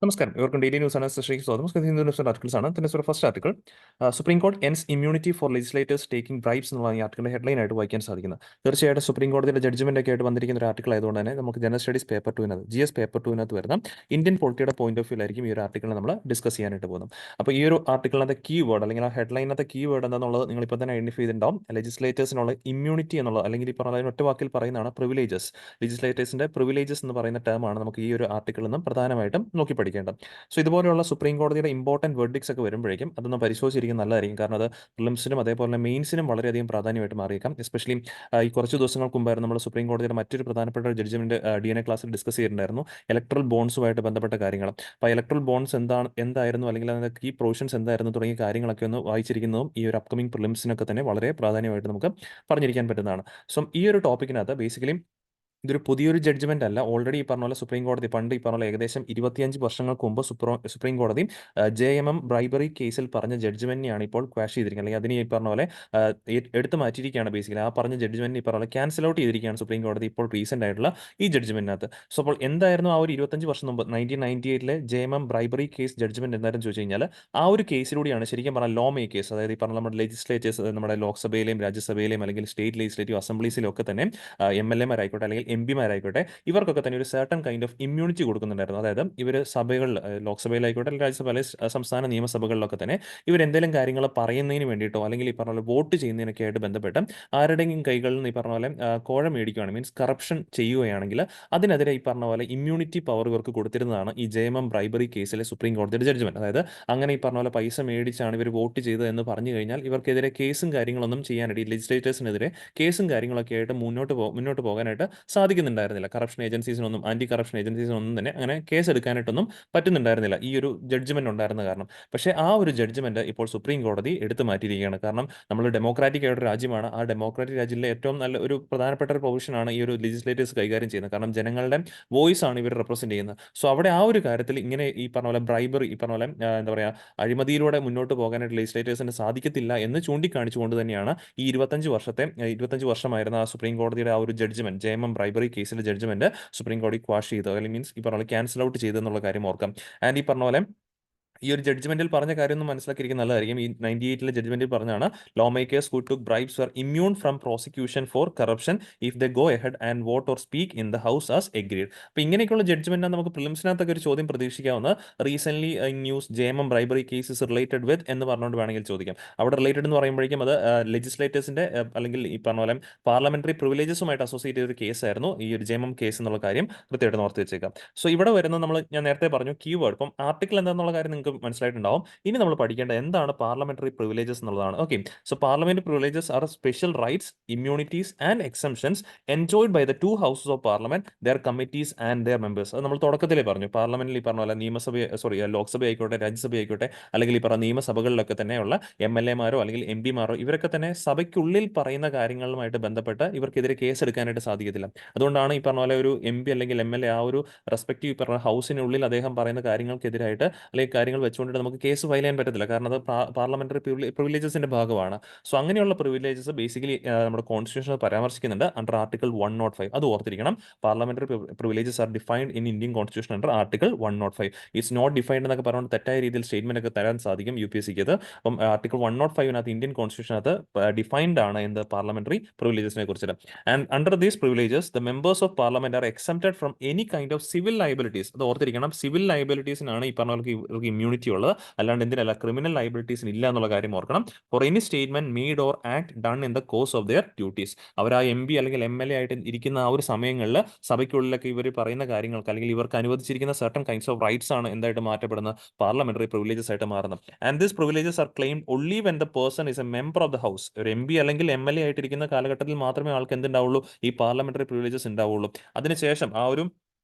നമസ്കാരം. ഇവർക്കും daily news അനാലിസിസിലേക്ക് സ്വാഗതം. ഹിന്ദു ന്യൂസിന്റെ ആർട്ടിക്കിൾസ് ആണ്. തന്നെ ഫസ്റ്റ് ആർട്ടിക്കിൾ, സുപ്രീം കോടതി ends immunity for legislators taking bribes എന്നുള്ള ഈ ആർട്ടിക്കിളിന്റെ ഹെഡ്ലൈൻ ആയിട്ട് വായിക്കാൻ സാധിക്കുന്നത്. തീർച്ചയായിട്ടും സുപ്രീം കോടതിയുടെ ജഡ്ജ്മെന്റ് ഒക്കെ ആയിട്ട് വന്നിരിക്കുന്ന ഒരു ആർട്ടിക്കിൾ ആയതുകൊണ്ട് തന്നെ നമുക്ക് general studies paper 2 GS paper 2 വരുന്ന ഇന്ത്യൻ പൊളിറ്റിയുടെ പോയിന്റ് ഓഫ് വ്യൂ ആയിരിക്കും ഈ ഒരു ആർട്ടിക്കിൾ നമ്മൾ ഡിസ്കസ് ചെയ്യാനായിട്ട് പോകുന്നത്. അപ്പോൾ ഈ ഒരു ആർട്ടിക്കിളിനകത്തെ കീ വേർഡ് അല്ലെങ്കിൽ ആ ഹെഡ്ലൈനകത്തെ കീ വേർഡ് എന്താണെന്നുള്ളത് നിങ്ങൾ ഇപ്പോൾ തന്നെ ഐഡന്റിഫൈ ചെയ്തിട്ടുണ്ടാവും. ലെജിസ്ലേറ്റേഴ്സിനുള്ള ഇമ്മ്യൂണിറ്റി എന്നുള്ളത്, അല്ലെങ്കിൽ ഈ പറഞ്ഞ ഒറ്റ വാക്കിൽ പറയുന്നതാണ് പ്രിവിലേജസ്. ലെജിസ്ലേറ്റേഴ്സിന്റെ പ്രിവിലേജസ് എന്ന് പറയുന്ന ടേമാണ് നമുക്ക് ഈ ഒരു ആർട്ടിക്കിളിൽ നിന്നും പ്രധാനമായിട്ടും നോക്കി പഠിക്കേണ്ടത്. സോ ഇതുപോലെയുള്ള സുപ്രീം കോടതിയുടെ ഇമ്പോർട്ടൻറ്റ് വെർഡിക്സ് ഒക്കെ വരുമ്പോഴേക്കും അതൊന്ന് പരിശോധിച്ചിരിക്കും നല്ലതായിരിക്കും. കാരണം അത് പ്രിലിംസിനും അതേപോലെ തന്നെ മെയിൻസിനും വളരെയധികം പ്രാധാന്യമായിട്ട് മാറിയേക്കാം. എസ്പെഷ്യലി ഈ കുറച്ച് ദിവസങ്ങൾക്ക് മുമ്പായിരുന്നു നമ്മൾ സുപ്രീം കോടതിയുടെ മറ്റൊരു പ്രധാനപ്പെട്ട ജഡ്ജ്മെന്റ് DNA ക്ലാസ്സിൽ ഡിസ്കസ് ചെയ്തിട്ടുണ്ടായിരുന്നു, ഇലക്ട്രൽ ബോൺസുമായിട്ട് ബന്ധപ്പെട്ട കാര്യങ്ങൾ. അപ്പോൾ ഇലക്ട്രൽ ബോൺസ് എന്തായിരുന്നു, അല്ലെങ്കിൽ അതിന്റെ കീ പ്രൊവിഷൻസ് എന്തായിരുന്നു തുടങ്ങിയ കാര്യങ്ങളൊക്കെ ഒന്ന് വായിച്ചിരിക്കുന്നതും ഈ ഒരു അപ്കമിംഗ് പ്രിലിംസിനൊക്കെ തന്നെ വളരെ പ്രാധാന്യമായിട്ട് നമുക്ക് പറഞ്ഞിരിക്കാൻ പറ്റുന്നതാണ്. സോ ഈ ഒരു ടോപ്പിക്കിനകത്ത് ബേസിക്കലി ഇതൊരു പുതിയൊരു ജഡ്ജ്മെന്റ് അല്ല. ഓൾറെഡി ഈ പറഞ്ഞ പോലെ സുപ്രീം കോടതി പണ്ട് ഈ പറഞ്ഞ പോലെ ഏകദേശം 25 വർഷങ്ങൾക്ക് മുമ്പ് സുപ്രീം കോടതി JMM ബ്രൈബറി കേസിൽ പറഞ്ഞ ജഡ്ജ്മെന്റിനെയാണ് ഇപ്പോൾ ക്വാഷ് ചെയ്തിരിക്കുന്നത്, അല്ലെങ്കിൽ അതിനെ ഈ പറഞ്ഞ പോലെ എടുത്തു മാറ്റിയിരിക്കുകയാണ്. ബേസിക്കലി ആ പറഞ്ഞ ജഡ്ജ്മെന്റ് ഈ പറഞ്ഞ പോലെ ക്യാൻസൽ ഔട്ട് ചെയ്തിരിക്കുകയാണ് സുപ്രീം കോടതി ഇപ്പോൾ റീസെന്റ് ആയിട്ടുള്ള ഈ ജഡ്ജ്മെന്റിനകത്ത്. സോ അപ്പോൾ എന്തായിരുന്നു ആ ഒരു 25 വർഷം മുമ്പ് 1998 JMM ബ്രൈബറി കേസ് ജഡ്ജ്മെന്റ് എന്തായിരുന്നു ചോദിച്ചു കഴിഞ്ഞാൽ, ആ ഒരു കേസിലൂടെയാണ് ശരിക്കും പറഞ്ഞാൽ ലോ മേക്കേഴ്സ്, അതായത് ഈ പറഞ്ഞ നമ്മുടെ ലെജിസ്ലേറ്റേഴ്സ്, നമ്മുടെ ലോക്സഭയിലെയും രാജ്യസഭയിലെയും അല്ലെങ്കിൽ സ്റ്റേറ്റ് ലെജിസ്ലേറ്റീവ് അസംബ്ലീസിലും ഒക്കെ തന്നെ MLA മാരായിക്കോട്ടെ അല്ലെങ്കിൽ MP മാരായിക്കോട്ടെ, ഇവർക്കൊക്കെ തന്നെ ഒരു സർട്ടൺ കൈൻഡ് ഓഫ് ഇമ്മ്യൂണിറ്റി കൊടുക്കുന്നുണ്ടായിരുന്നു. അതായത് ഇവർ സഭകളിൽ, ലോക്സഭയിലായിക്കോട്ടെ അല്ലെങ്കിൽ രാജ്യസഭ, സംസ്ഥാന നിയമസഭകളിലൊക്കെ തന്നെ ഇവരെന്തെങ്കിലും കാര്യങ്ങൾ പറയുന്നതിന് വേണ്ടിയിട്ടോ അല്ലെങ്കിൽ ഈ പറഞ്ഞ പോലെ വോട്ട് ചെയ്യുന്നതിനൊക്കെ ആയിട്ട് ബന്ധപ്പെട്ട് ആരുടെയും കൈകളിൽ നിന്ന് ഈ പറഞ്ഞ പോലെ കോഴ മേടിക്കുകയാണ്, മീൻസ് കറപ്ഷൻ ചെയ്യുകയാണെങ്കിൽ അതിനെതിരെ ഈ പറഞ്ഞ പോലെ ഇമ്മ്യൂണിറ്റി പവർ ഇവർക്ക് കൊടുത്തിരുന്നതാണ് ഈ JMM ബ്രൈബറി കേസിലെ സുപ്രീം കോടതിയുടെ ജഡ്ജ്മെന്റ്. അതായത് അങ്ങനെ ഈ പറഞ്ഞ പോലെ പൈസ മേടിച്ചാണ് ഇവർ വോട്ട് ചെയ്തത് എന്ന് പറഞ്ഞു കഴിഞ്ഞാൽ ഇവർക്കെതിരെ കേസും കാര്യങ്ങളൊന്നും ചെയ്യാനായിട്ട്, ലെജിസ്ലേറ്റേഴ്സിനെതിരെ കേസും കാര്യങ്ങളൊക്കെ ആയിട്ട് മുന്നോട്ട് പോകാനായിട്ട് സാധിക്കുന്നുണ്ടായിരുന്നില്ല. കറപ്ഷൻ ഏജൻസീസിനൊന്നും, ആന്റി കറപ്ഷൻ ഏജൻസീസിനൊന്നും തന്നെ അങ്ങനെ കേസ് എടുക്കാനായിട്ടൊന്നും പറ്റുന്നുണ്ടായിരുന്നില്ല ഈ ഒരു ജഡ്ജ്മെന്റ് ഉണ്ടായിരുന്ന കാരണം. പക്ഷേ ആ ഒരു ജഡ്ജ്മെന്റ് ഇപ്പോൾ സുപ്രീം കോടതി എടുത്തു മാറ്റിയിരിക്കുകയാണ്. കാരണം നമ്മൾ ഡെമോക്രാറ്റിക് ആയിട്ട് രാജ്യമാണ്. ആ ഡെമോക്രാറ്റിക് രാജ്യത്തിലെ ഏറ്റവും നല്ല ഒരു പ്രധാനപ്പെട്ട ഒരു പ്രൊവിഷനാണ് ഈ ഒരു ലെജിസ്ലേറ്റേഴ്സ് കൈകാര്യം ചെയ്യുന്നത്. കാരണം ജനങ്ങളുടെ വോയിസ് ആണ് ഇവർ റെപ്രസെന്റ് ചെയ്യുന്നത്. സോ അവിടെ ആ ഒരു കാര്യത്തിൽ ഇങ്ങനെ ഈ പറഞ്ഞ പോലെ ബ്രൈബറി, ഈ പറഞ്ഞ പോലെ എന്താ പറയുക, അഴിമതിയിലൂടെ മുന്നോട്ട് പോകാനായിട്ട് ലെജിസ്ലേറ്റേഴ്സിന് സാധിക്കത്തില്ല എന്ന് ചൂണ്ടിക്കാണിച്ചുകൊണ്ട് തന്നെയാണ് ഈ 25 വർഷമായിരുന്ന ആ സുപ്രീം കോടതിയുടെ ആ ഒരു ജഡ്ജ്മെന്റ്, JMM ബ്രൈബറി കേസിലെ ജഡ്ജ്മെന്റ് സുപ്രീം കോടതി ക്വാഷ് ചെയ്ത്, അല്ലെങ്കിൽ മീൻസ് ഈ പറഞ്ഞ ക്യാൻസൽ ഔട്ട് ചെയ്തെന്നുള്ള കാര്യം ഓർക്കാം. ആൻഡ് ഈ പറഞ്ഞ പോലെ ഈ ഒരു ജഡ്ജ്മെന്റിൽ പറഞ്ഞ കാര്യം ഒന്ന് മനസ്സിലാക്കിയിരിക്കുന്നത് നല്ലതായിരിക്കും. ഈ 98 ജഡ്ജ്മെന്റിൽ പറഞ്ഞാണ്, law makers who took bribes are immune from prosecution for corruption if they go ahead and vote or speak in the house as agreed. അപ്പോൾ ഇങ്ങനെയൊക്കെയുള്ള ജഡ്ജ്മെന്റ് നമുക്ക് പ്രിലിംസിനകത്തൊക്കെ ഒരു ചോദ്യം പ്രതീക്ഷിക്കാവുന്ന, recent news JMM bribery cases related with എന്ന് പറഞ്ഞുകൊണ്ട് വേണമെങ്കിൽ ചോദിക്കാം. അവിടെ റിലേറ്റഡ് എന്ന് പറയുമ്പോഴേക്കും അത് ലെജിസ്ലേറ്റേഴ്സിന്റെ അല്ലെങ്കിൽ ഈ പറഞ്ഞ പോലെ പാർലമെന്ററി പ്രിവിലേജസുമായിട്ട് അസോസിയേറ്റ് ചെയ്ത ഒരു കേസായിരുന്നു ഈ ഒരു JMM കേസ് എന്നുള്ള കാര്യം കൃത്യമായിട്ട് ഓർത്ത് വെച്ചേക്കാം. സോ ഇവിടെ വരുന്ന ഞാൻ നേരത്തെ പറഞ്ഞു കീവേഡ്, ഇപ്പം ആർട്ടിക്കിൾ എന്താണെന്നുള്ള കാര്യം നിങ്ങൾക്ക് മനസ്സിലായിട്ടുണ്ടാവും. ഇനി നമ്മൾ പഠിക്കേണ്ടത് എന്താണ് പാർലമെന്ററി പ്രിവിലേജസ് എന്നുള്ളതാണ്. Okay, so parliamentary privileges are special rights, immunities and exemptions enjoyed by the two houses of parliament, their committees and their members. അത് നമ്മൾ തുടക്കത്തിലേ പറഞ്ഞു. പാർലമെന്റിൽ ഈ പറഞ്ഞ പോലെ ലോക്സഭ ആയിക്കോട്ടെ, രാജ്യസഭ ആയിക്കോട്ടെ, അല്ലെങ്കിൽ ഈ പറഞ്ഞ നിയമസഭകളിലൊക്കെ തന്നെയുള്ള MLA മാരോ അല്ലെങ്കിൽ MP മാരോ ഇവരൊക്കെ തന്നെ സഭയ്ക്കുള്ളിൽ പറയുന്ന കാര്യങ്ങളുമായിട്ട് ബന്ധപ്പെട്ട് ഇവർക്കെതിരെ കേസ് എടുക്കാനായിട്ട് സാധിക്കത്തില്ല. അതുകൊണ്ടാണ് ഈ പറഞ്ഞ പോലെ ഒരു MP അല്ലെങ്കിൽ MLA ആ ഒരു റെസ്പെക്റ്റീവ് പറഞ്ഞ ഹൗസിനുള്ളിൽ അദ്ദേഹം പറയുന്ന കാര്യങ്ങൾക്കെതിരായിട്ട് അല്ലെങ്കിൽ കാര്യങ്ങൾ വെച്ചുകൊണ്ടിട്ട് നമുക്ക് കേസ് ഫയൽ ചെയ്യാൻ പറ്റത്തില്ല. കാരണം അത് പാർലമെന്ററി പ്രിവിലേജസിന്റെ ഭാഗമാണ്. സോ അങ്ങനെയുള്ള പ്രിവിലേജസ് ബേസിക്കലി നമ്മുടെ കോൺസ്റ്റിറ്റ്യൂഷനിൽ പരാമർശിക്കുന്നുണ്ട് അണ്ടർ ആർട്ടിക്കിൾ 105. അത് ഓർത്തിരിക്കണം. Parliamentary privileges are defined in Indian constitution under article 105. It's not defined എന്നൊക്കെ പറഞ്ഞുകൊണ്ട് തെറ്റായ രീതിയിൽ സ്റ്റേറ്റ്മെന്റ് ഒക്കെ തരാൻ സാധിക്കും UPSCക്ക് അത്. അപ്പം ആർട്ടിക്കിൾ 105 ഇന്ത്യൻ കോൺസ്റ്റിറ്റ്യൂഷനകത്ത് ഡിഫൈൻഡ് ആണ് എന്ത് പാർലമെന്ററി പ്രിവിലേജസിനെ കുറിച്ചിട്ട്. And under these privileges the members of parliament R exempted from any kind of civil liabilities. അത് ഓർത്തിരിക്കണം. സിവിൽ ലയബിലിറ്റീസിനാണ് ഈ പറഞ്ഞ ഇവർക്ക് ഇമ്മ്യൂണിറ്റി ഉള്ളത്, അല്ലാണ്ട് എന്തിനല്ല ക്രിമിനൽ ലയബിലിറ്റീസിന് ഇല്ല എന്നുള്ള കാര്യം ഓർക്കണം. For any statement made or act done in the course of their duties. അവർ ആ MP അല്ലെങ്കിൽ MLA ആയിട്ട് ഇരിക്കുന്ന ആ ഒരു സമയങ്ങളിൽ സഭയ്ക്കുള്ളിലൊക്കെ ഇവർ പറയുന്ന കാര്യങ്ങൾക്ക് അല്ലെങ്കിൽ ഇവർക്ക് അനുവദിച്ചിരിക്കുന്ന സർട്ടൺ കൈൻഡ്സ് ഓഫ് റൈറ്റ്സ് ആണ് എന്തായിട്ട് മാറ്റപ്പെടുന്ന പാർലമെന്ററി പ്രിവിലേജസ് ആയിട്ട് മാറുന്നത്. And this privileges are claimed only when the person is a member of the house. ഒരു MP അല്ലെങ്കിൽ MLA ആയിട്ടിരിക്കുന്ന കാലഘട്ടത്തിൽ മാത്രമേ ആൾക്ക് എന്തുണ്ടാവുള്ളൂ, ഈ പാർലമെന്ററി പ്രിവിലേജസ് ഉണ്ടാവുള്ളൂ. അതിനുശേഷം ആ ഒരു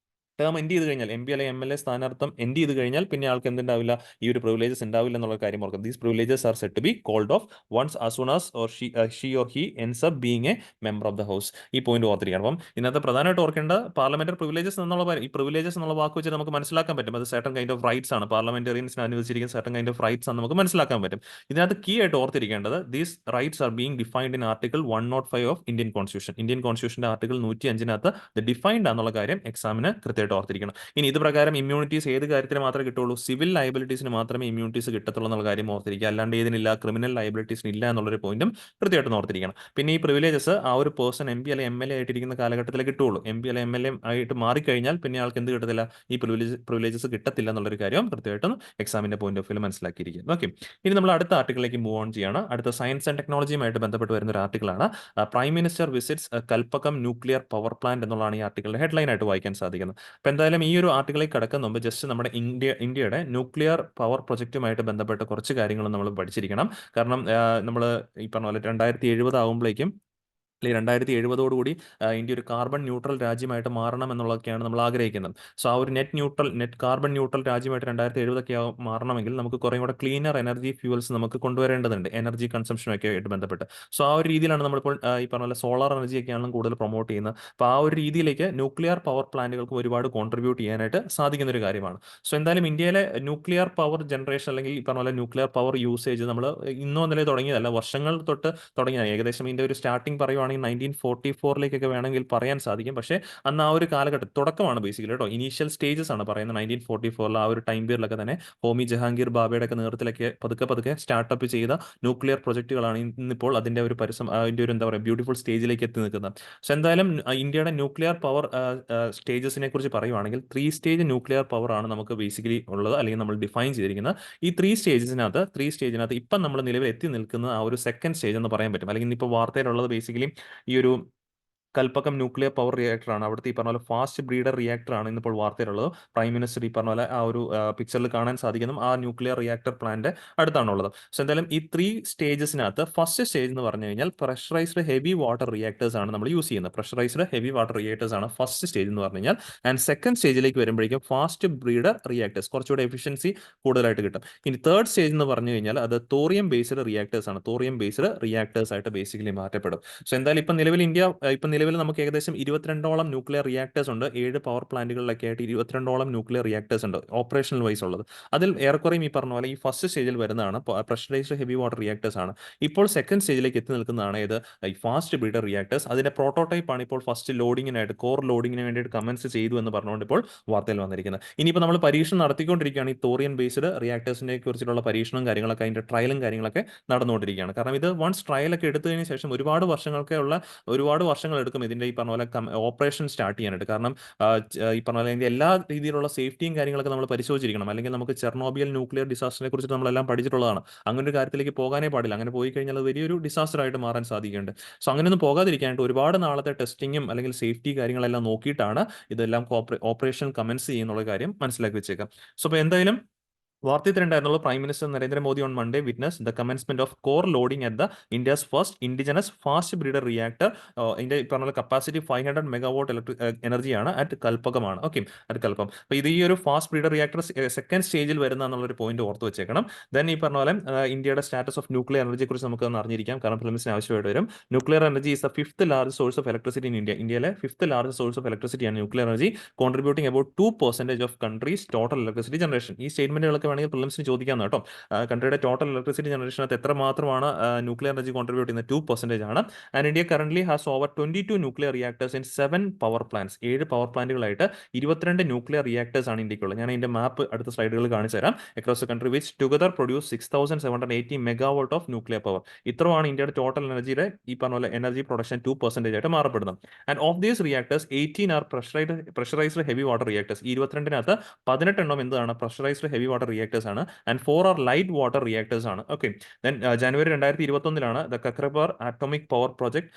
ടേം എൻഡ് ചെയ്ത് കഴിഞ്ഞാൽ, MP അല്ലെങ്കിൽ MLA സ്ഥാനാർത്ഥം എൻഡ് ചെയ്ത് കഴിഞ്ഞാൽ പിന്നെ ആൾക്ക് എന്തുണ്ടാവില്ല, ഈ ഒരു പ്രിവിലേജസ് ഉണ്ടാവില്ല എന്നുള്ള കാര്യം ഓർക്കുക. These privileges are set to be called off once as soon as or she or he ends up being a member of the house. ഈ പോയിന്റ് ഓർത്തിരിക്കണം. അപ്പം ഇതിനകത്ത് പ്രധാനമായിട്ട് ഓർക്കേണ്ട പാർലമെന്ററി പ്രിവിലേജസ് എന്നുള്ള ഈ പ്രിവിലേജസ് എന്നുള്ള വാക്ക് വെച്ച് നമുക്ക് മനസ്സിലാക്കാൻ പറ്റും അത് സർട്ടൺ കൈൻഡ് ഓഫ് റൈറ്റ്സ് ആണ്, പാർലമെന്ററിയൻസിന് അനുവദിച്ചിരിക്കുന്ന സർട്ടൺ കൈൻഡ് ഓഫ് റൈറ്റ്സ് ആണ് നമുക്ക് മനസ്സിലാക്കാൻ പറ്റും. ഇതിനകത്ത് കീ ആയിട്ട് ഓർത്തിരിക്കേണ്ടത് these rights are being defined in article 105 of Indian constitution. Indian കോൺസ്റ്റിറ്റ്യൂഷന്റെ ആർട്ടിക്കിൾ 105 ദ ഡിഫൈൻഡ് ആണെന്നുള്ള കാര്യം എക്സാമിന് കൃത്യമായിട്ട് കൃത്യമായിട്ട് ഓർത്തിരിക്കണം. ഇനി ഇത് പ്രകാരം ഇമ്മ്യൂണിറ്റീസ് ഏത് കാര്യത്തിന് മാത്രമേ കിട്ടുള്ളൂ? സിവിൽ ലയബിലിറ്റീസിന് മാത്രമേ ഇമ്മ്യൂണിറ്റീസ് കിട്ടത്തുള്ളൂ എന്നുള്ള കാര്യം ഓർത്തിരിക്കുക. അല്ലാണ്ട് ഇതിനില്ല, ക്രിമിനൽ ലയബിലിറ്റീസിന് ഇല്ല എന്നുള്ളൊരു പോയിന്റും കൃത്യമായിട്ട് ഓർത്തിരിക്കണം. പിന്നെ ഈ പ്രിവിലേജസ് ആ ഒരു പേഴ്സൺ MP അല്ലെങ്കിൽ MLA ആയിട്ടിരിക്കുന്ന കാലഘട്ടത്തിലേ കിട്ടുള്ളൂ. MP അല്ലെങ്കിൽ MLA ആയിട്ട് മാറിക്കഴിഞ്ഞാൽ പിന്നെ ആൾക്ക് എന്ത് കിട്ടത്തില്ല? ഈ പ്രിവിലേജസ് കിട്ടത്തില്ല എന്നുള്ളൊരു കാര്യം കൃത്യമായിട്ടും എക്സാമിന്റെ പോയിന്റ് ഓഫ് വ്യൂ മനസ്സിലാക്കിയിരിക്കും. ഓക്കെ, ഇനി നമ്മൾ അടുത്ത ആർട്ടിക്കിളിലേക്ക് മൂവ് ഓൺ ചെയ്യാണ്. അടുത്ത സയൻസ് ആൻഡ് ടെക്നോളജിയുമായിട്ട് ബന്ധപ്പെട്ട് വരുന്ന ഒരു ആർട്ടിക്കിളാണ്. Prime minister visits Kalpakkam nuclear power plant എന്നുള്ളതാണ് ഈ ആർട്ടിക്കിളിന്റെ ഹെഡ്ലൈൻ ആയിട്ട് വായിക്കാൻ സാധിക്കുന്നത്. അപ്പോൾ എന്തായാലും ഈ ഒരു ആർട്ടിക്കിളിൽ കിടക്കുന്ന മുമ്പ് ജസ്റ്റ് നമ്മുടെ ഇന്ത്യയുടെ ന്യൂക്ലിയർ പവർ പ്രൊജക്റ്റുമായിട്ട് ബന്ധപ്പെട്ട കുറച്ച് കാര്യങ്ങൾ നമ്മൾ പഠിച്ചിരിക്കണം. കാരണം നമ്മൾ ഈ പറഞ്ഞ പോലെ 2070 ആകുമ്പോഴേക്കും അല്ലെങ്കിൽ 2070 ഇന്ത്യ ഒരു കാർബൺ ന്യൂട്രൽ രാജ്യമായിട്ട് മാറണം എന്നുള്ളതൊക്കെയാണ് നമ്മൾ ആഗ്രഹിക്കുന്നത്. സോ ആ ഒരു നെറ്റ് കാർബൺ ന്യൂട്രൽ രാജ്യമായിട്ട് 2070 മാറണമെങ്കിൽ നമുക്ക് കുറേ കൂടെ ക്ലീനർ എനർജി ഫ്യൂവൽസ് നമുക്ക് കൊണ്ടുവരേണ്ടതുണ്ട്, എനർജി കൺസംഷനൊക്കെ ആയിട്ട് ബന്ധപ്പെട്ട്. സോ ആ ഒരു രീതിയിലാണ് നമ്മളിപ്പോൾ ഈ പറഞ്ഞ പോലെ സോളാർ എനർജി ഒക്കെയാണ് കൂടുതൽ പ്രൊമോട്ട് ചെയ്യുന്നത്. അപ്പോൾ ആ ഒരു രീതിയിലേക്ക് ന്യൂക്ലിയർ പവർ പ്ലാന്റുകൾക്ക് ഒരുപാട് കോൺട്രിബ്യൂട്ട് ചെയ്യാനായിട്ട് സാധിക്കുന്ന ഒരു കാര്യമാണ്. സോ എന്തായാലും ഇന്ത്യയിലെ ന്യൂക്ലിയർ പവർ ജനറേഷൻ അല്ലെങ്കിൽ ഈ പറഞ്ഞ പോലെ ന്യൂക്ലിയർ പവർ യൂസേജ് നമ്മൾ ഇന്നോ ഇന്നലെ തുടങ്ങിയതല്ല, വർഷങ്ങൾ തൊട്ട് തുടങ്ങിയതാണ്. ഏകദേശം ഇതിൻ്റെ ഒരു സ്റ്റാർട്ടിങ് പറയുവാണെങ്കിൽ 1944 വേണമെങ്കിൽ പറയാൻ സാധിക്കും. പക്ഷേ അന്ന് ആ ഒരു കാലഘട്ടം തുടക്കമാണ് ബേസിക്കലി കേട്ടോ, ഇനീഷ്യൽ സ്റ്റേജസ് ആണ് പറയുന്നത്. 1944 ആ ഒരു ടൈം പീരിയഡിലൊക്കെ തന്നെ ഹോമി ജഹാംഗീർ ബാബയുടെ ഒക്കെ നേതൃത്വത്തിലൊക്കെ പതുക്കെ സ്റ്റാർട്ടപ്പ് ചെയ്ത ന്യൂക്ലിയർ പ്രൊജക്റ്റുകളാണ് ഇന്നിപ്പോൾ അതിൻ്റെ ഒരു അതിൻ്റെ ഒരു എന്താ പറയുക ബ്യൂട്ടിഫുൾ സ്റ്റേജിലേക്ക് എത്തി നിൽക്കുന്നത്. സോ എന്തായാലും ഇന്ത്യയുടെ ന്യൂക്ലിയർ പവർ സ്റ്റേജസിനെ കുറിച്ച് പറയുവാണെങ്കിൽ 3 സ്റ്റേജ് ന്യൂക്ലിയർ പവർ ആണ് നമുക്ക് ബേസിക്കലി ഉള്ളത്, അല്ലെങ്കിൽ നമ്മൾ ഡിഫൈൻ ചെയ്തിരിക്കുന്നത്. ഈ 3 സ്റ്റേജിനകത്ത് ഇപ്പം നമ്മൾ നിലവിൽ എത്തി നിൽക്കുന്ന ആ ഒരു സെക്കൻഡ് സ്റ്റേജ് എന്ന് പറയാൻ പറ്റും. അല്ലെങ്കിൽ ഇന്നിപ്പോൾ വാർത്തയിലുള്ളത് ബേസിക്കലി ഈ ഒരു കൽപ്പകം ന്യൂക്ലിയർ പവർ റിയാക്ടറാണ്. അവിടുത്തെ ഈ പറഞ്ഞ പോലെ ഫാസ്റ്റ് ബ്രീഡർ റിയാക്ടറാണ് ഇന്നിപ്പോൾ വാർത്തയിലുള്ളത്. പ്രൈം മിനിസ്റ്റർ ഈ പറഞ്ഞ പോലെ ആ ഒരു പിക്ചറിൽ കാണാൻ സാധിക്കുന്നതും ആ ന്യൂക്ലിയർ റിയാക്ടർ പ്ലാന്റ് അടുത്താണുള്ളത്. സോ എന്തായാലും ഈ 3 സ്റ്റേജസിനകത്ത് ഫസ്റ്റ് സ്റ്റേജ് എന്ന് പറഞ്ഞു കഴിഞ്ഞാൽ പ്രഷറൈസ്ഡ് ഹെവി വാട്ടർ റിയാക്ടേഴ്സ് ആണ് നമ്മൾ യൂസ് ചെയ്യുന്നത്. പ്രഷറൈസ്ഡ് ഹെവി വാട്ടർ റിയാക്ടേഴ്സ് ആണ് ഫസ്റ്റ് സ്റ്റേജ് എന്ന് പറഞ്ഞു കഴിഞ്ഞാൽ. ആൻഡ് സെക്കൻഡ് സ്റ്റേജിലേക്ക് വരുമ്പോഴേക്കും ഫാസ്റ്റ് ബ്രീഡർ റിയാക്ടേഴ്സ് കുറച്ചുകൂടെ എഫിഷ്യൻസി കൂടുതലായിട്ട് കിട്ടും. ഇനി തേർഡ് സ്റ്റേജ് എന്ന് പറഞ്ഞു കഴിഞ്ഞാൽ അത് തോറിയം ബേസ്ഡ് റിയാക്ടേഴ്സ് ആണ്. തോറിയം ബേസ്ഡ് റിയാക്ടേഴ്സ് ആയിട്ട് ബേസിക്കലി മാറ്റപ്പെടും. സോ എന്തായാലും ഇപ്പം നിലവിൽ നമുക്ക് ഏകദേശം 22ഓളം ന്യൂക്ലിയർ റിയാക്ടേഴ്സ് ഉണ്ട്. 7 പവർ പ്ലാന്റുകളിലൊക്കെ ആയിട്ട് 22ഓളം ന്യൂക്ലിയർ റിയാക്ടേഴ്സ് ഉണ്ട് ഓപ്പറേഷണൽ വൈസ് ഉള്ളത്. അതിൽ ഏറെക്കുറയും ഈ പറഞ്ഞ പോലെ ഈ ഫസ്റ്റ് സ്റ്റേജിൽ വരുന്നതാണ് പ്രഷറൈസ്ഡ് ഹെവി വാട്ടർ റിയാക്ടേഴ്സ് ആണ്. ഇപ്പോൾ സെക്കൻഡ് സ്റ്റേജിലേക്ക് എത്തി നിൽക്കുന്നതാണ് ഇത് ഈ ഫാസ്റ്റ് ബ്രീഡർ റിയാക്ടേഴ്സ്. അതിന്റെ പ്രോട്ടോടൈപ്പ് ആണ് ഇപ്പോൾ ഫസ്റ്റ് ലോഡിങ്ങിനായിട്ട് കോർ ലോഡിങ്ങിന് വേണ്ടിയിട്ട് കമൻസ് ചെയ്തു എന്ന് പറഞ്ഞുകൊണ്ട് ഇപ്പോൾ വാർത്തയിൽ വന്നിരിക്കുന്നത്. ഇനിയിപ്പോൾ നമ്മൾ പരീക്ഷണം നടത്തിക്കൊണ്ടിരിക്കുകയാണ്. ഈ തോറിയൻ ബേസ്ഡ് റിയാക്ടേഴ്സിനെ കുറിച്ചിട്ടുള്ള പരീക്ഷണവും കാര്യങ്ങളൊക്കെ അതിന്റെ ട്രയലും കാര്യങ്ങളൊക്കെ നടന്നുകൊണ്ടിരിക്കുകയാണ്. കാരണം ഇത് വൺസ് ട്രയലൊക്കെ എടുത്തതിന് ശേഷം ഒരുപാട് വർഷങ്ങൾ എടുക്കും ഇതിന്റെ ഈ പറഞ്ഞ പോലെ ഓപ്പറേഷൻ സ്റ്റാർട്ട് ചെയ്യാനായിട്ട്. കാരണം ഈ പറഞ്ഞ പോലെ ഇതിന്റെ എല്ലാ രീതിയിലുള്ള സേഫ്റ്റിയും കാര്യങ്ങളൊക്കെ നമ്മൾ പരിശോധിച്ചിരിക്കണം. അല്ലെങ്കിൽ നമുക്ക് ചെർണോബിയൽ ന്യൂക്ലിയർ ഡിസാസ്റ്ററിനെ കുറിച്ച് നമ്മളെല്ലാം പഠിച്ചിട്ടുള്ളതാണ്. അങ്ങനെ ഒരു കാര്യത്തിലേക്ക് പോകാനേ പാടില്ല. അങ്ങനെ പോയി കഴിഞ്ഞാൽ അത് വലിയൊരു ഡിസാസ്റ്റർ ആയിട്ട് മാറാൻ സാധിക്കുന്നുണ്ട്. സോ അങ്ങനെയൊന്നും പോകാതിരിക്കാനായിട്ട് ഒരുപാട് നാളത്തെ ടെസ്റ്റിങ്ങും അല്ലെങ്കിൽ സേഫ്റ്റി കാര്യങ്ങളെല്ലാം നോക്കിയിട്ടാണ് ഇതെല്ലാം ഓപ്പറേഷൻ കമൻസ് ചെയ്യുന്നുള്ള കാര്യം മനസ്സിലാക്കി വെച്ചേക്കാം. സോ അപ്പോൾ എന്തായാലും വാർത്തയിലുണ്ടായിരുന്നുള്ളൂ prime minister Narendra Modi on Monday witness the commencement of core loading at the India's first indigenous fast breeder reactor. ഇതിന്റെ പറഞ്ഞ കപ്പാസിറ്റി 500 മെഗാവാട്ട് ഇലക്ട്രിക് എനർജിയാണ് അറ്റ് കൽപ്പകമാണ്. ഓക്കെ, അറ്റ് കൽപ്പം. അപ്പോൾ ഇത് ഈ ഒരു ഫാസ്റ്റ് ബ്രീഡർ റിയാക്ടർ സെക്കൻഡ് സ്റ്റേജിൽ വരുന്ന എന്നുള്ളൊരു പോയിന്റ് ഓർത്ത് വെച്ചേക്കണം. ദെൻ ഈ പറഞ്ഞ പോലെ ഇന്ത്യയുടെ സ്റ്റാറ്റസ് ഓഫ് ന്യൂക്ലിയർ എനർജിയെ കുറിച്ച് നമുക്ക് ഒന്ന് അറിഞ്ഞിരിക്കാം. കാരണം ഫിലിംസിന് ആവശ്യമായിട്ട് വരും. Nuclear energy is the 5th largest source of electricity in India. ഇന്ത്യയിലെ 5th ലാർജസ്റ്റ് സോഴ്സ് ഓഫ് ഇലക്ട്രിസിറ്റിയാണ് nuclear energy, contributing about 2% of country's total electricity generation. ഈ സ്റ്റേറ്റ്മെന്റുകളൊക്കെ വേണമെങ്കിൽ ഫിലിംസിന് ചോദിക്കാം കേട്ടോ. കൺട്രിയുടെ ടോട്ടൽ ഇലക്ട്രിസിറ്റി ജനറേഷനകത്ത് എത്രമാത്രമാണ് ന്യൂക്ലിയർ എനർജി കോൺട്രിബ്യൂട്ട് ചെയ്യുന്നത്? 2% ആണ്. And India current has over 22 nuclear reactors in 7 power plants. 7 power പ്ലാന്റുകളായിട്ട് 22 ന്യൂക്ലിയർ റിയാക്ടേഴ്സ് ആണ് ഇന്ത്യക്കുള്ളത്. ഞാൻ ഇതിന്റെ മാപ്പ് അടുത്ത സ്ലൈഡുകളിൽ കാണിച്ചു തരാം. Across the country which together produce 6780 megawatt of nuclear power. ഇത്രയാണ് ഇന്ത്യയുടെ ടോട്ടൽ എനർജിയുടെ ഈ പറഞ്ഞ പോലെ എനർജി പ്രൊഡക്ഷൻ 2% ആയിട്ട് മാറപ്പെടുന്നത്. And of these reactors 18 are pressurised heavy water reactors. ഈ 22 18 എണ്ണം എന്താണ്? പ്രഷറൈസ്ഡ് ഹെവി വാട്ടർ റിയാക്ടേഴ്സ് ആണ്. And 4 are light water reactors ആണ്. Okay, then January 2021 the Kakrapar atomic power project,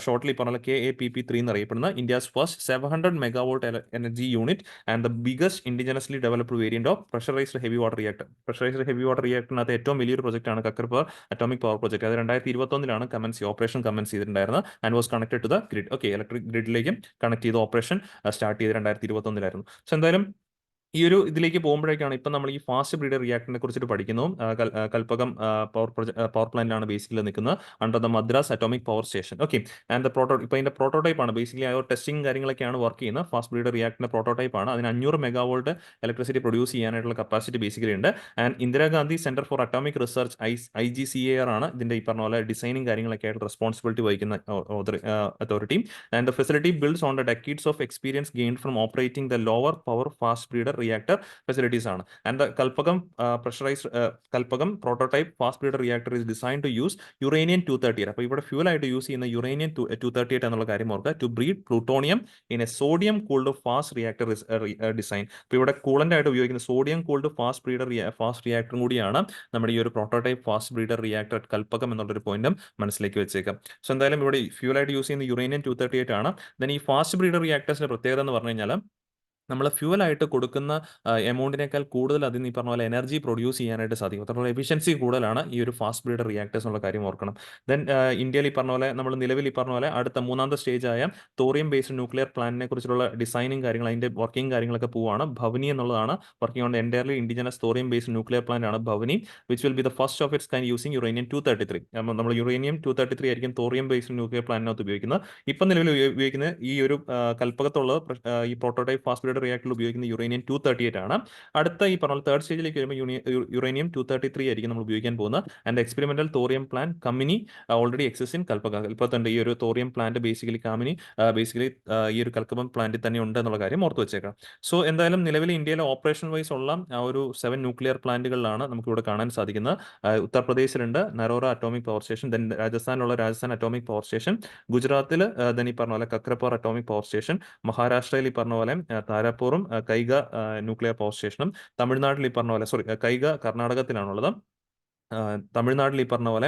shortly പറഞ്ഞ KAPP3 എന്നറിയപ്പെടുന്ന India's first 700 megawatt energy unit and the biggest indigenously developed variant of pressurised heavy water reactor. Pressurised heavy water റിയാക്ടറിനകത്ത് ഏറ്റവും വലിയൊരു പ്രൊജക്റ്റാണ് കക്രബർ atomic power project. അത് 2021 operation commence ചെയ്തിട്ടുണ്ടായിരുന്നത് and was connected to the grid. Okay, electric ഗ്രിഡിലേക്കും connect ചെയ്ത് operation start ചെയ്ത് 2021. So എന്തായാലും ഈ ഒരു ഇതിലേക്ക് പോകുമ്പോഴേക്കാണ് ഇപ്പം നമ്മൾ ഈ ഫാസ്റ്റ് ബ്രീഡർ റിയാക്ടറിനെ കുറിച്ചിട്ട് പഠിക്കുന്നു. കൽപ്പകം പവർ പ്ലാന്റിലാണ് ബേസിക്കലി നിൽക്കുന്നത് under the Madras atomic power station. Okay, and the ഇപ്പൊ ഇതിന്റെ പ്രോട്ടോടൈപ്പ് ആണ് ബേസിക്കലി ആ ടെസ്റ്റിംഗ് കാര്യങ്ങളൊക്കെയാണ് വർക്ക് ചെയ്യുന്നത്. ഫാസ്റ്റ് ബ്രീഡർ റിയാക്ടറിന്റെ പ്രോട്ടോടൈപ്പ് ആണ്. അതിന് 500 മെഗാവോൾട്ട് ഇലക്ട്രിസിറ്റി പ്രൊഡ്യൂസ് ചെയ്യാനായിട്ടുള്ള കപ്പാസിറ്റി ബേസിക്കലി ഉണ്ട്. And Indira Gandhi centre for atomic research IGCAR ആണ് ഇതിന്റെ ഈ പറഞ്ഞ പോലെ ഡിസൈനിങ് കാര്യങ്ങളൊക്കെ ആയിട്ട് റെസ്പോൺസിബിലിറ്റി വഹിക്കുന്ന authority. And the facility builds on the decades of experience gained from operating the lower power fast breeder reactor facilities ആണ്. And the Kalpakkam prototype fast breeder reactor is design to use uranium 238. അപ്പോൾ ഇവിടെ fuel ആയിട്ട് use ചെയ്യുന്ന uranium 238 എന്നുള്ള കാര്യം ഓർക്കുക. To breed plutonium in a sodium cooled fast reactor design. അപ്പോൾ ഇവിടെ കൂളന്റ് ആയിട്ട് ഉപയോഗിക്കുന്ന സോഡിയം കൂൾഡ് ഫാസ്റ്റ് റിയാക്ടറും കൂടിയാണ് നമ്മുടെ ഈ ഒരു prototype fast breeder reactor Kalpakam എന്നുള്ളൊരു പോയിന്റും മനസ്സിലേക്ക് വെച്ചേക്കാം. സോ എന്തായാലും ഇവിടെ ഫ്യൂൽ ആയിട്ട് യൂസ് ചെയ്യുന്ന യുറേനിയം 238 ആണ്. ദെൻ ഈ ഫാസ്റ്റ് ബ്രീഡർ റിയാക്ടേഴ്സിന്റെ പ്രത്യേകത എന്ന് പറഞ്ഞു കഴിഞ്ഞാൽ നമ്മൾ ഫ്യൂവലായിട്ട് കൊടുക്കുന്ന എമൗണ്ടിനേക്കാൾ കൂടുതൽ അതിന് ഈ പറഞ്ഞ പോലെ എനർജി പ്രൊഡ്യൂസ് ചെയ്യാനായിട്ട് സാധിക്കും. അത്രയുള്ള എഫിഷ്യൻസി കൂടുതലാണ് ഈ ഒരു ഫാസ്റ്റ് ബ്രീഡർ റിയാക്ടേഴ്സ് എന്നുള്ള കാര്യം ഓർക്കണം. ദെൻ ഇന്ത്യയിൽ ഈ പറഞ്ഞ പോലെ നമ്മൾ നിലവിൽ ഈ പറഞ്ഞ പോലെ അടുത്ത മൂന്നാമത്തെ സ്റ്റേജ് ആയ തോറിയം ബേസ്ഡ് ന്യൂക്ലിയർ പ്ലാന്റിനെ കുറിച്ചുള്ള ഡിസൈനിങ് കാര്യങ്ങൾ അതിന്റെ വർക്കിംഗ് കാര്യങ്ങളൊക്കെ പോവാണ്. ഭവനി എന്നുള്ളതാണ് working on entirely indigenous thorium based nuclear plant ആണ് Bhavini, which will be the first of its kind using uranium 233. നമ്മൾ യുറേനിയം 233 ആയിരിക്കും തോറിയം ബേസ്ഡ് ന്യൂക്ലിയർ പ്ലാന്റിനകത്ത് ഉപയോഗിക്കുന്നത്. ഇപ്പം നിലവിൽ ഉപയോഗിക്കുന്ന ഈ ഒരു കൽപ്പകത്തുള്ള ഈ പ്രോട്ടോടൈപ്പ് ഫാസ്റ്റ് ബ്രീഡർ റിയാക്ടറിൽ ഉപയോഗിക്കുന്ന യുറേനിയം 238 ആണ്. അടുത്ത ഈ പറഞ്ഞ തേർഡ് സ്റ്റേജിലേക്ക് വരുമ്പോൾ യുറേനിയം 233 ആയിരിക്കും നമ്മൾ ഉപയോഗിക്കാൻ പോകുന്നത്. And experimental thorium plant company already exist in കൽപ്പകത്തുണ്ട്. ഈ ഒരു തോറിയം പ്ലാന്റ് ബേസിക്കലി ഈ ഒരു കൽക്കബം പ്ലാന്റിൽ തന്നെ ഉണ്ട് എന്നുള്ള കാര്യം ഓർത്ത് വെച്ചേക്കാം. സോ എന്തായാലും നിലവിൽ ഇന്ത്യയിലെ ഓപ്പറേഷൻ വൈസ് ഉള്ള ആ ഒരു 7 ന്യൂക്ലിയർ പ്ലാന്റുകളിലാണ് നമുക്ക് ഇവിടെ കാണാൻ സാധിക്കുന്നത്. ഉത്തർപ്രദേശിലുണ്ട് Narora atomic power station, then രാജസ്ഥാനിലുള്ള രാജസ്ഥാൻ അറ്റോമിക് പവർ സ്റ്റേഷൻ, ഗുജറാത്തിൽ ദെൻ ഈ പറഞ്ഞ പോലെ കക്രപ്പൂർ അറ്റോമിക് പവർ സ്റ്റേഷൻ, മഹാരാഷ്ട്രയിൽ ഈ പറഞ്ഞ പോലെ താരാപൂറും കൈഗ ന്യൂക്ലിയർ പവർ സ്റ്റേഷനും, തമിഴ്നാട്ടിൽ ഈ പറഞ്ഞ പോലെ കൈഗ കർണാടകത്തിലാണുള്ളത്. തമിഴ്നാട്ടിൽ ഈ പറഞ്ഞ പോലെ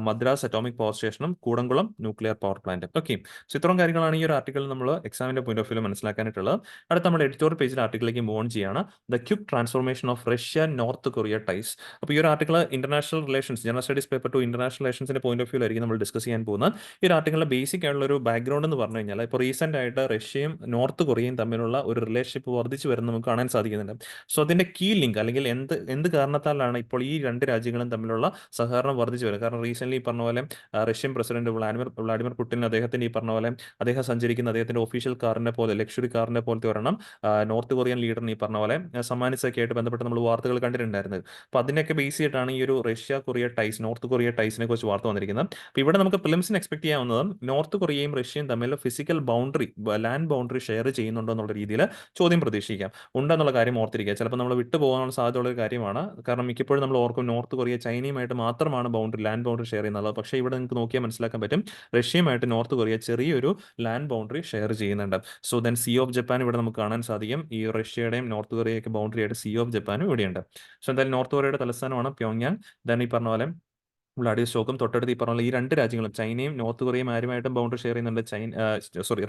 മദ്രാസ് അറ്റോമിക് പവർ സ്റ്റേഷനും കൂടംകുളം ന്യൂക്ലിയർ പവർ പ്ലാന്റും. ഓക്കെ, സോ ഇത്രയും കാര്യങ്ങളാണ് ഈ ഒരു ആർട്ടിക്കിൾ നമ്മൾ എക്സാമിന്റെ പോയിന്റ് ഓഫ് വ്യൂ മനസ്സിലാക്കാനായിട്ടുള്ളത്. അടുത്ത നമ്മുടെ എഡിറ്റോറിയൽ പേജിൽ ആർട്ടിക്കിലേക്ക് മൂവ് ഓൺ ചെയ്യാണ്. The quick transformation of Russia North Korea ties. അപ്പോൾ ഈ ഒരു article international relations general studies paper two international റിലേഷൻസിന്റെ പോയിന്റ് ഓഫ് വ്യൂ ആയിരിക്കും നമ്മൾ ഡിസ്കസ് ചെയ്യാൻ പോകുന്നത്. ഈ ഒരു ആർട്ടിക്കിളിലെ ബേസിക് ആയിട്ടുള്ള ഒരു ബാക്ക്ഗ്രൗണ്ട് എന്ന് പറഞ്ഞു കഴിഞ്ഞാൽ ഇപ്പോൾ റീസെന്റ് ആയിട്ട് റഷ്യയും നോർത്ത് കൊറിയയും തമ്മിലുള്ള ഒരു റിലേഷൻഷിപ്പ് വർദ്ധിച്ചു വരുന്നത് നമുക്ക് കാണാൻ സാധിക്കുന്നുണ്ട്. സോ അതിന്റെ കീ ലിങ്ക് അല്ലെങ്കിൽ എന്ത് കാരണത്താലാണ് ഇപ്പോൾ ഈ രണ്ട് രാജ്യങ്ങളും തമ്മിലുള്ള സഹകരണം വർദ്ധിച്ചു വരും? കാരണം റീസെന്റ് ഈ പറഞ്ഞ പോലെ റഷ്യൻ പ്രസിഡന്റ് വ്ളാഡിമിർ പുടിൻ അദ്ദേഹത്തിന്റെ ഈ പറഞ്ഞ പോലെ അദ്ദേഹം സഞ്ചരിക്കുന്ന അദ്ദേഹത്തിന്റെ ഒഫീഷ്യൽ കാറിനെ പോലെ ലക്ഷറി കാറിനെ പോലത്തെ ഒരെണ്ണം നോർത്ത് കൊറിയൻ ലീഡറിന് ഈ പറഞ്ഞ പോലെ സമ്മാനിച്ചൊക്കെ ആയിട്ട് ബന്ധപ്പെട്ട് നമ്മൾ വാർത്തകൾ കണ്ടിട്ടുണ്ടായിരുന്നത്. അപ്പോൾ അതിനൊക്കെ ബേസ് ചെയ്തിട്ടാണ് ഈ ഒരു നോർത്ത് കൊറിയ ടൈസിനെ കുറിച്ച് വാർത്ത വന്നിരിക്കുന്നത്. അപ്പോൾ ഇവിടെ നമുക്ക് പ്രിലിംസിന് എക്സ്പെക്ട് ചെയ്യാവുന്നത് നോർത്ത് കൊറിയയും റഷ്യയും തമ്മിൽ physical boundary land boundary share ചെയ്യുന്നുണ്ടോ എന്നുള്ള രീതിയിൽ ചോദ്യം പ്രതീക്ഷിക്കാം. ഉണ്ടെന്നുള്ള കാര്യം ഓർത്തിരിക്കുക. ചിലപ്പോൾ നമ്മൾ വിട്ടുപോകാനുള്ള സാധ്യതയുള്ള ഒരു കാര്യമാണ്. കാരണം മിക്കപ്പോഴും നമ്മൾ ഓർക്കും നോർത്ത് കൊറിയ ചൈനയുമായിട്ട് മാത്രമാണ് ലാൻഡ് ബൗണ്ടറി ഷെയർ ചെയ്യുന്നത്. പക്ഷേ ഇവിടെ നിങ്ങൾക്ക് നോക്കിയാൽ മനസ്സിലാക്കാൻ പറ്റും റഷ്യയുമായിട്ട് നോർത്ത് കൊറിയ ചെറിയൊരു ലാൻഡ് ബൗണ്ടറി ഷെയർ ചെയ്യുന്നുണ്ട്. So then sea of Japan ഇവിടെ നമുക്ക് കാണാൻ സാധിക്കും. ഈ റഷ്യയുടെയും നോർത്ത് കൊറിയയൊക്കെ ബൗണ്ടറി ആയിട്ട് സീ ഓഫ് ജപ്പാനും ഇവിടെയുണ്ട്. സോ എന്തായാലും നോർത്ത് കൊറിയയുടെ തലസ്ഥാനമാണ് പ്യോങ്യാങ്. ദെൻ ഈ പറഞ്ഞ പോലെ വ്ളാഡിവോസ്റ്റോക്കും തൊട്ടടുത്ത് ഈ പറഞ്ഞ ഈ രണ്ട് രാജ്യങ്ങളും ചൈനയും നോർത്ത് കൊറിയയും ആരുമായിട്ടും ബൗണ്ടറി ഷെയർ ചെയ്യുന്നുണ്ട്.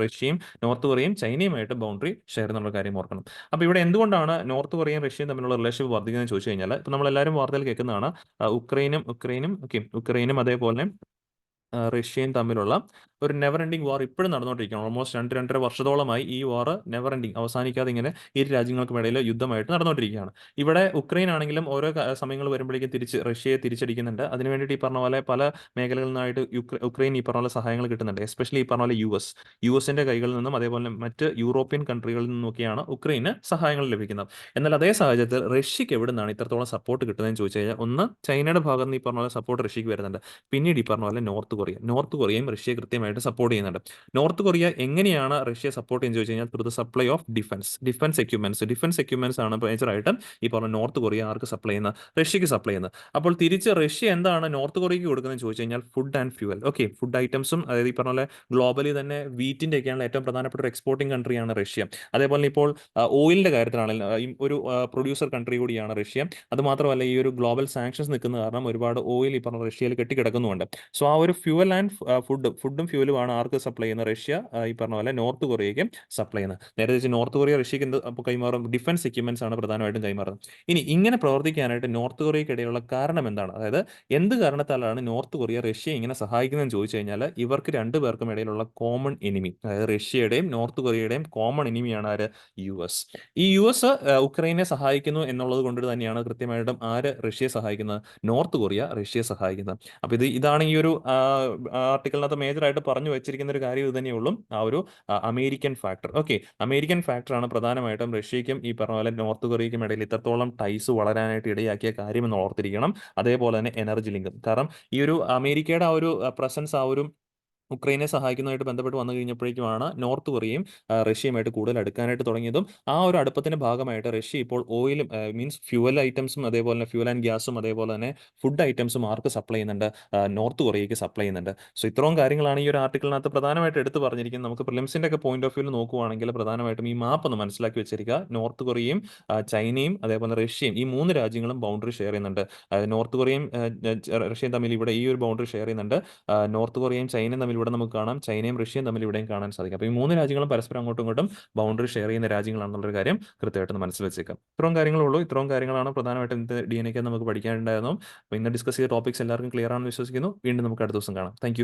റഷ്യയും നോർത്ത് കൊറിയയും ചൈനയുമായിട്ട് ബൗണ്ടറി ഷെയർ എന്നുള്ള കാര്യം ഓർക്കണം. അപ്പോൾ ഇവിടെ എന്തുകൊണ്ടാണ് നോർത്ത് കൊറിയയും റഷ്യയും തമ്മിലുള്ള റിലേഷൻഷിപ്പ് വർദ്ധിക്കുന്നതെന്ന് ചോദിച്ചു കഴിഞ്ഞാൽ ഇപ്പോൾ നമ്മളെല്ലാവരും വാർത്തയിൽ കേൾക്കുന്നതാണ് ഉക്രൈനും അതേപോലെ റഷ്യയും തമ്മിലുള്ള ഒരു നെവർ എൻഡിങ് വാർ ഇപ്പോഴും നടന്നുകൊണ്ടിരിക്കുകയാണ്. ഓൾമോസ്റ്റ് 2-2.5 വർഷത്തോളമായി ഈ വാർ നെവർ എൻഡിങ് അവസാനിക്കാതെ ഇങ്ങനെ ഇരു രാജ്യങ്ങൾക്കും ഇടയിൽ യുദ്ധമായിട്ട് നടന്നുകൊണ്ടിരിക്കുകയാണ്. ഇവിടെ ഉക്രൈൻ ആണെങ്കിലും ഓരോ സമയങ്ങൾ വരുമ്പോഴേക്കും റഷ്യയെ തിരിച്ചടിക്കുന്നുണ്ട്. അതിന് വേണ്ടിയിട്ട് ഈ പറഞ്ഞ പോലെ പല മേഖലകളിൽ നിന്നായിട്ട് ഉക്രൈൻ ഈ പറഞ്ഞ പോലെ സഹായങ്ങൾ കിട്ടുന്നുണ്ട്. എസ്പെഷ്യലി ഈ പറഞ്ഞ പോലെ യുഎസിന്റെ കൈകളിൽ നിന്നും അതേപോലെ മറ്റ് യൂറോപ്യൻ കൺട്രികളിൽ നിന്നൊക്കെയാണ് ഉക്രൈന് സഹായങ്ങൾ ലഭിക്കുന്നത്. എന്നാൽ അതേ സാഹചര്യത്തിൽ റഷ്യക്ക് എവിടെ നിന്നാണ് ഇത്രത്തോളം സപ്പോർട്ട് കിട്ടുന്നതെന്ന് ചോദിച്ചു കഴിഞ്ഞാൽ ഒന്ന് ചൈനയുടെ ഭാഗത്ത് നിന്ന് ഈ പറഞ്ഞ പോലെ സപ്പോർട്ട് റഷ്യക്ക് വരുന്നുണ്ട്. പിന്നീട് ഈ പറഞ്ഞ പോലെ നോർത്ത് കൊറിയയും റഷ്യയെ കൃത്യമായിട്ട് സപ്പോർട്ട് ചെയ്യുന്നുണ്ട്. നോർത്ത് കൊറിയ എങ്ങനെയാണ് റഷ്യയെ സപ്പോർട്ട് ചെയ്യുന്നത് ചോദിച്ചു കഴിഞ്ഞാൽ through the supply of defence equipments ആണ് മേജറായിട്ടും ഈ പറഞ്ഞ നോർത്ത് കൊറിയ ആർക്ക് സപ്ലൈ ചെയ്യുന്നത്? റഷ്യക്ക് സപ്ലൈ ചെയ്യുന്നത്. അപ്പോൾ തിരിച്ച് റഷ്യ എന്താണ് നോർത്ത് കൊറിയക്ക് കൊടുക്കുന്നത് ചോദിച്ചു കഴിഞ്ഞാൽ food and fuel. Okay, food ഐറ്റംസും അതായത് ഈ പറഞ്ഞ പോലെ ഗ്ലോബലി തന്നെ വീറ്റിന്റെ ഒക്കെയാണ് ഏറ്റവും പ്രധാനപ്പെട്ട ഒരു എക്സ്പോർട്ടിംഗ് കൺട്രിയാണ് റഷ്യ. അതേപോലെ ഇപ്പോൾ ഓയിലിന്റെ കാര്യത്തിലാണെങ്കിൽ ഒരു പ്രൊഡ്യൂസർ കൺട്രി കൂടിയാണ് റഷ്യ. അത് മാത്രമല്ല ഈ ഒരു ഗ്ലോബൽ സാങ്ഷൻസ് നിൽക്കുന്ന കാരണം ഒരുപാട് ഓയിൽ ഈ പറഞ്ഞ റഷ്യയിൽ കെട്ടിക്കിടക്കുന്നുണ്ട്. സോ ആ ഒരു ഫ്യൂവൽ ആൻഡ് ഫുഡും ഫ്യൂവലുമാണ് ആർക്ക് സപ്ലൈ ചെയ്യുന്നത്? റഷ്യ ഈ പറഞ്ഞ പോലെ നോർത്ത് കൊറിയയ്ക്ക് സപ്ലൈ ചെയ്യുന്നത്. നേരെ വെച്ച് നോർത്ത് കൊറിയ റഷ്യക്ക് എന്ത് അപ്പോൾ കൈമാറും? ഡിഫൻസ് എക്യുപ്മെന്റ്സ് ആണ് പ്രധാനമായിട്ടും കൈമാറുന്നത്. ഇനി ഇങ്ങനെ പ്രവർത്തിക്കാനായിട്ട് നോർത്ത് കൊറിയയ്ക്കിടയിലുള്ള കാരണം എന്താണ്? അതായത് എന്ത് കാരണത്താലാണ് നോർത്ത് കൊറിയ റഷ്യയെ ഇങ്ങനെ സഹായിക്കുന്നതെന്ന് ചോദിച്ചു കഴിഞ്ഞാൽ ഇവർക്ക് രണ്ടുപേർക്കും ഇടയിലുള്ള കോമൺ എനിമി, അതായത് റഷ്യയുടെയും നോർത്ത് കൊറിയയുടെയും കോമൺ എനിമിയാണ് ആര്? U S. ഈ യു എസ് ഉക്രൈനെ സഹായിക്കുന്നു എന്നുള്ളത് കൊണ്ട് തന്നെയാണ് കൃത്യമായിട്ടും ആര് റഷ്യയെ സഹായിക്കുന്നത്? നോർത്ത് കൊറിയ റഷ്യയെ സഹായിക്കുന്നത്. അപ്പോൾ ഇതാണ് ഈ ഒരു ആർട്ടിക്കിളിനകത്ത് മേജറായിട്ട് പറഞ്ഞു വെച്ചിരിക്കുന്ന ഒരു കാര്യം ഇത് തന്നെയുള്ളൂ, ആ ഒരു അമേരിക്കൻ ഫാക്ടർ. ഓക്കെ, അമേരിക്കൻ ഫാക്ടറാണ് പ്രധാനമായിട്ടും റഷ്യയ്ക്കും ഈ പറഞ്ഞ പോലെ നോർത്ത് കൊറിയയ്ക്കും ഇടയിൽ ഇത്രത്തോളം ടൈസ് വളരാനായിട്ട് ഇടയാക്കിയ കാര്യമെന്ന് ഓർത്തിരിക്കണം. അതേപോലെ തന്നെ എനർജി ലിങ്കും. കാരണം ഈ ഒരു അമേരിക്കയുടെ ആ ഒരു പ്രസൻസ് ആ ഒരു ഉക്രൈനെ സഹായിക്കുന്നതായിട്ട് ബന്ധപ്പെട്ട് വന്നു കഴിഞ്ഞപ്പോഴേക്കുമാണ് നോർത്ത് കൊറിയയും റഷ്യയുമായിട്ട് കൂടുതൽ അടുക്കാനായിട്ട് തുടങ്ങിയതും ആ ഒരു അടുപ്പത്തിന്റെ ഭാഗമായിട്ട് റഷ്യ ഇപ്പോൾ ഓയിലും മീൻസ് ഫ്യൂവൽ ഐറ്റംസും അതേപോലെ തന്നെ ഫ്യൂൽ ആൻഡ് ഗ്യാസും അതേപോലെ തന്നെ ഫുഡ് ഐറ്റംസും ആർക്ക് സപ്ലൈ ചെയ്യുന്നുണ്ട്? നോർത്ത് കൊറിയയ്ക്ക് സപ്ലൈ ചെയ്യുന്നുണ്ട്. സോ ഇത്രയും കാര്യങ്ങളാണ് ഈ ഒരു ആർട്ടിക്കിളിനകത്ത് പ്രധാനമായിട്ട് എടുത്ത് പറഞ്ഞിരിക്കുന്നത്. നമുക്ക് പ്രിലിംസിന്റെ ഒക്കെ പോയിന്റ് ഓഫ് വ്യൂ നോക്കുവാണെങ്കിൽ പ്രധാനമായിട്ടും ഈ മാപ്പ് ഒന്ന് മനസ്സിലാക്കി വെച്ചിരിക്കുക. നോർത്ത് കൊറിയയും ചൈനയും അതേപോലെ റഷ്യയും ഈ മൂന്ന് രാജ്യങ്ങളും ബൗണ്ടറി ഷെയർ ചെയ്യുന്നുണ്ട്. നോർത്ത് കൊറിയയും റഷ്യയും തമ്മിൽ ഇവിടെ ഈ ഒരു ബൗണ്ടറി ഷെയർ ചെയ്യുന്നുണ്ട്. നോർത്ത് കൊറിയയും ചൈനയും തമ്മിൽ ഇവിടെ നമുക്ക് കാണാം, ചൈനയും റഷ്യയും തമ്മിൽ ഇവിടെയും കാണാൻ സാധിക്കും. അപ്പോൾ ഈ മൂന്ന് രാജ്യങ്ങളും പരസ്പരം അങ്ങോട്ടും ഇങ്ങോട്ടും ബൗണ്ടറി ഷെയർ ചെയ്യുന്ന രാജ്യങ്ങളാണെന്നുള്ളൊരു കാര്യം കൃത്യമായിട്ട് മനസ്സിൽ വെച്ചേക്കാം. ഇത്രയും കാര്യങ്ങളുള്ളൂ. ഇത്രയും കാര്യങ്ങളാണ് പ്രധാനമായിട്ടും ഇന്നത്തെ DNA നമുക്ക് പഠിക്കാനുണ്ടായിരുന്നു. അപ്പോൾ ഇന്ന് ഡിസ്കസ് ചെയ്ത ടോപ്പിക്സ് എല്ലാവർക്കും ക്ലിയർ ആണെന്ന് വിശ്വസിക്കുന്നു. വീണ്ടും നമുക്ക് അടുത്ത ദിവസം കാണാം. താങ്ക്